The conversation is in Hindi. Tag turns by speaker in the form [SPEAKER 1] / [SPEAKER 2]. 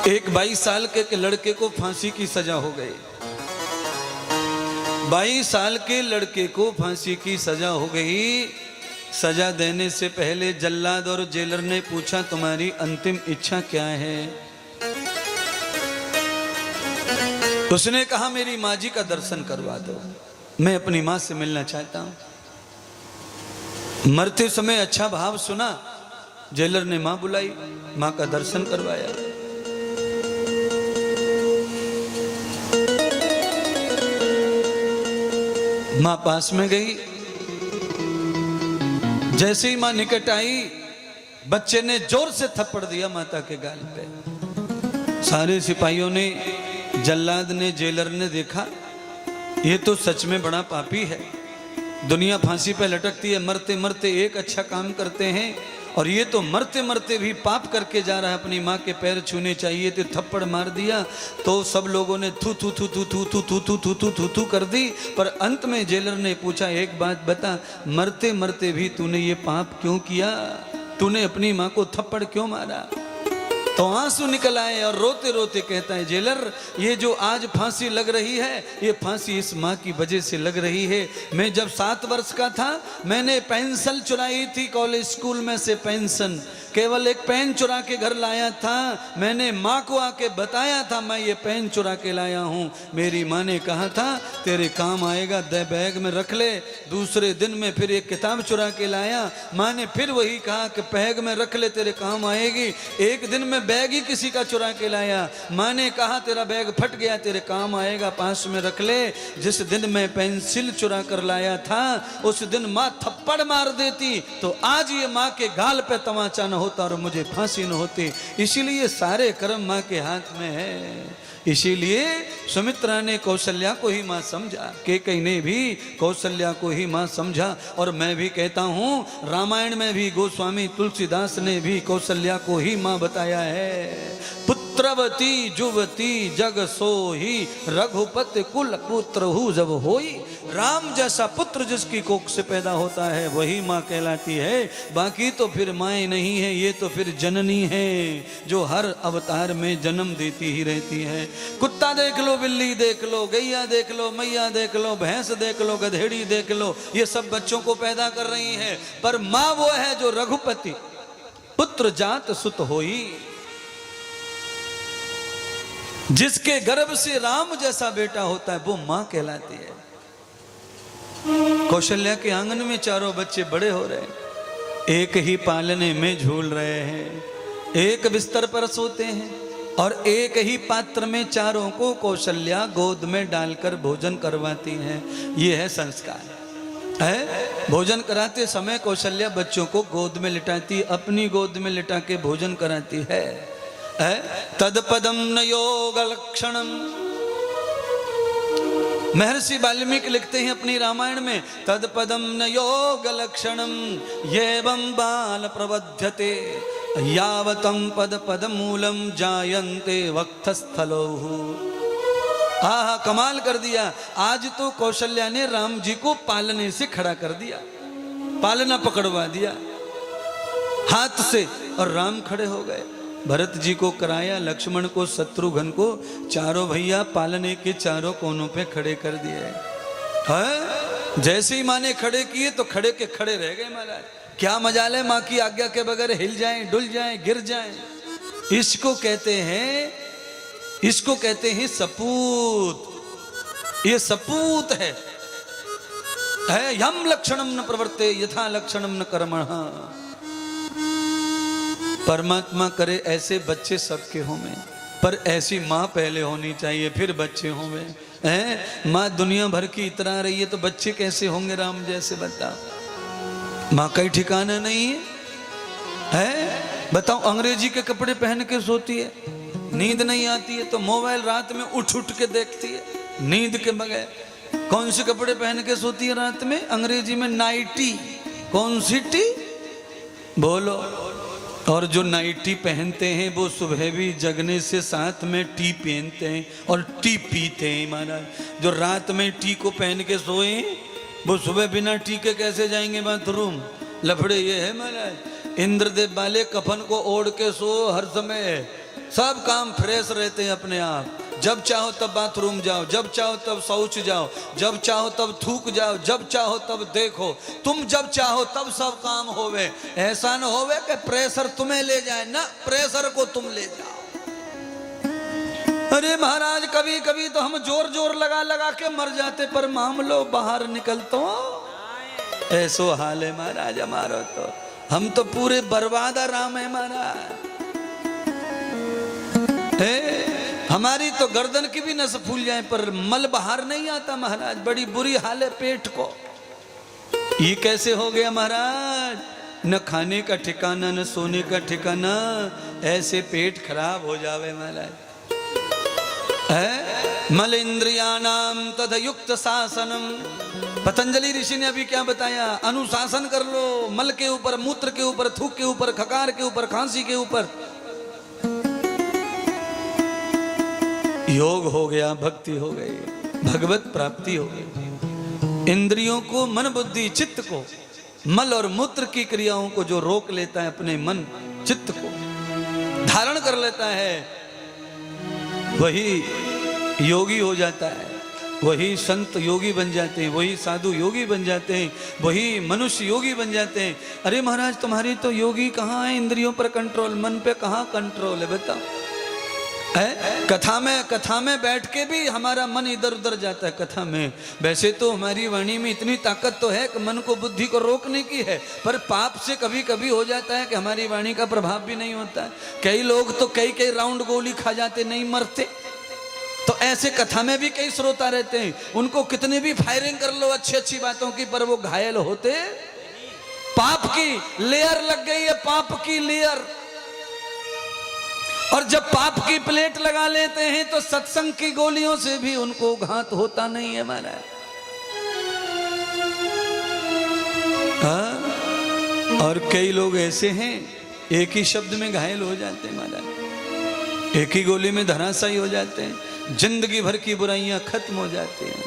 [SPEAKER 1] एक 22 साल के लड़के को फांसी की सजा हो गई। 22 साल के लड़के को फांसी की सजा हो गई। सजा देने से पहले जल्लाद और जेलर ने पूछा, तुम्हारी अंतिम इच्छा क्या है? उसने कहा, मेरी माँ जी का दर्शन करवा दो, मैं अपनी माँ से मिलना चाहता हूं। मरते समय अच्छा भाव सुना, जेलर ने माँ बुलाई, माँ का दर्शन करवाया। माँ पास में गई। जैसे ही माँ निकट आई, बच्चे ने जोर से थप्पड़ दिया माता के गाल पे। सारे सिपाहियों ने, जल्लाद ने, जेलर ने देखा, ये तो सच में बड़ा पापी है। दुनिया फांसी पे लटकती है, मरते मरते एक अच्छा काम करते हैं, और ये तो मरते मरते भी पाप करके जा रहा है। अपनी माँ के पैर छूने चाहिए थे, थप्पड़ मार दिया। तो सब लोगों ने थू थू थू थू थू थू थू थू थू थू थू थू कर दी। पर अंत में जेलर ने पूछा, एक बात बता, मरते मरते भी तूने ये पाप क्यों किया? तूने अपनी माँ को थप्पड़ क्यों मारा? तो आंसू निकल आए और रोते रोते कहता है, जेलर, ये जो आज फांसी लग रही है, ये फांसी इस माँ की वजह से लग रही है। मैं जब 7 वर्ष का था, मैंने पेंसिल चुराई थी कॉलेज स्कूल में से, पेंशन, केवल एक पेन चुरा के घर लाया था। मैंने माँ को आके बताया था, मैं ये पेन चुरा के लाया हूँ। मेरी माँ ने कहा था, तेरे काम आएगा, दे बैग में रख ले। दूसरे दिन में फिर एक किताब चुरा के लाया, माँ ने फिर वही कहा कि बैग में रख ले, तेरे काम आएगी। एक दिन में बैग ही किसी का चुरा के लाया, माँ ने कहा, तेरा बैग फट गया, तेरे काम आएगा, पास में रख ले। जिस दिन मैं पेंसिल चुरा कर लाया था, उस दिन माँ थप्पड़ मार देती तो आज ये माँ के गाल पे तमाचा न होता और मुझे फांसी न होती। इसीलिए सारे कर्म माँ के हाथ में है। इसीलिए सुमित्रा ने कौशल्या को ही माँ समझा, कैकेयी ने भी कौशल्या को ही माँ समझा। और मैं भी कहता हूँ, रामायण में भी गोस्वामी तुलसीदास ने भी कौशल्या को ही माँ बताया है। पुत्रवती जुवती जग सोही, रघुपति कुल पुत्र हु जब होई। राम जैसा पुत्र जिसकी कोख से पैदा होता है, वही माँ कहलाती है। बाकी तो फिर माएँ नहीं है, ये तो फिर जननी है, जो हर अवतार में जन्म देती ही रहती है। कुत्ता देख लो, बिल्ली देख लो, गैया देख लो, मैया देख लो, भैंस देख लो, गधेड़ी देख लो, ये सब बच्चों को पैदा कर रही है। पर माँ वो है जो रघुपति पुत्र जात सुत होई, जिसके गर्भ से राम जैसा बेटा होता है, वो माँ कहलाती है। कौशल्या के आंगन में चारों बच्चे बड़े हो रहे हैं, एक ही पालने में झूल रहे हैं, एक बिस्तर पर सोते हैं, और एक ही पात्र में चारों को कौशल्या गोद में डालकर भोजन करवाती हैं। ये है संस्कार है। भोजन कराते समय कौशल्या बच्चों को गोद में लिटाती, अपनी गोद में लिटा के भोजन कराती है। तदपदम न योग लक्षणम। महर्षि वाल्मीकि लिखते हैं अपनी रामायण में, तदपदम न योग लक्षणम येवं बाल प्रबध्यते यावतं पद पद मूलम जायन्ते वक्षस्थलोहु। आहा, कमाल कर दिया। आज तो कौशल्या ने राम जी को पालने से खड़ा कर दिया, पालना पकड़वा दिया हाथ से, और राम खड़े हो गए। भरत जी को कराया, लक्ष्मण को, शत्रुघ्न को, चारों भैया पालने के चारों कोनों पे खड़े कर दिए हैं। जैसे ही माँ ने खड़े किए तो खड़े के खड़े रह गए महाराज। क्या मजाल है, माँ की आज्ञा के बगैर हिल जाएं, डुल जाएं, गिर जाएं। इसको कहते हैं सपूत। ये सपूत है। यम लक्षणम न प्रवर्ते यथा लक्षणम न कर्मणः। परमात्मा करे ऐसे बच्चे सबके होंगे, पर ऐसी माँ पहले होनी चाहिए, फिर बच्चे होंगे। हैं, माँ दुनिया भर की इतरा रही है तो बच्चे कैसे होंगे राम जैसे? बताओ, माँ का ही ठिकाना नहीं है। बताओ, अंग्रेजी के कपड़े पहन के सोती है, नींद नहीं आती है तो मोबाइल रात में उठ उठ के देखती है, नींद के बगैर। कौन से कपड़े पहन के सोती है रात में? अंग्रेजी में नाइटी। कौन सी टी? बोलो। और जो नाइटी पहनते हैं वो सुबह भी जगने से साथ में टी पहनते हैं और टी पीते हैं महाराज। जो रात में टी को पहन के सोए वो सुबह बिना टी के कैसे जाएंगे बाथरूम? लफड़े ये है महाराज। इंद्रदेव वाले कफन को ओढ़ के सो, हर समय सब काम फ्रेश रहते हैं अपने आप। जब चाहो तब बाथरूम जाओ, जब चाहो तब शौच जाओ, जब चाहो तब थूक जाओ, जब चाहो तब देखो। तुम जब चाहो तब सब काम होवे। ऐसा न होवे कि प्रेशर तुम्हें ले जाए, ना प्रेशर को तुम ले जाओ। अरे महाराज कभी कभी तो हम जोर जोर लगा लगा के मर जाते, पर मामलो बाहर निकलतो ऐसो हाल है महाराज हमारा। तो हम तो पूरे बर्बाद राम है महाराज। हमारी तो गर्दन की भी नस फूल जाए पर मल बाहर नहीं आता महाराज। बड़ी बुरी हाल है पेट को। ये कैसे हो गया महाराज? न खाने का ठिकाना न सोने का ठिकाना, ऐसे पेट खराब हो जावे महाराज। मल इंद्रियाणाम तद युक्त शासनम। पतंजलि ऋषि ने अभी क्या बताया? अनुशासन कर लो मल के ऊपर, मूत्र के ऊपर, थूक के ऊपर, खकार के ऊपर, खांसी के ऊपर। योग हो गया, भक्ति हो गई, भगवत प्राप्ति हो गई। इंद्रियों को, मन बुद्धि चित्त को, मल और मूत्र की क्रियाओं को जो रोक लेता है, अपने मन चित्त को धारण कर लेता है, वही योगी हो जाता है। वही संत योगी बन जाते हैं, वही साधु योगी बन जाते हैं, वही मनुष्य योगी बन जाते हैं। अरे महाराज तुम्हारी तो योगी कहाँ है? इंद्रियों पर कंट्रोल, मन पे कहाँ कंट्रोल है बताओ? कथा में बैठ के भी हमारा मन इधर उधर जाता है कथा में। वैसे तो हमारी वाणी में इतनी ताकत तो है कि मन को, बुद्धि को रोकने की है, पर पाप से कभी कभी हो जाता है कि हमारी वाणी का प्रभाव भी नहीं होता है। कई लोग तो कई कई राउंड गोली खा जाते, नहीं मरते। तो ऐसे कथा में भी कई श्रोता रहते हैं, उनको कितनी भी फायरिंग कर लो अच्छी अच्छी बातों की, पर वो घायल होते। पाप की लेयर लग गई है, पाप की लेयर। और जब पाप की प्लेट लगा लेते हैं तो सत्संग की गोलियों से भी उनको घात होता नहीं है महाराज। और कई लोग ऐसे हैं एक ही शब्द में घायल हो जाते हैं महाराज, एक ही गोली में धराशायी हो जाते हैं, जिंदगी भर की बुराइयां खत्म हो जाती हैं।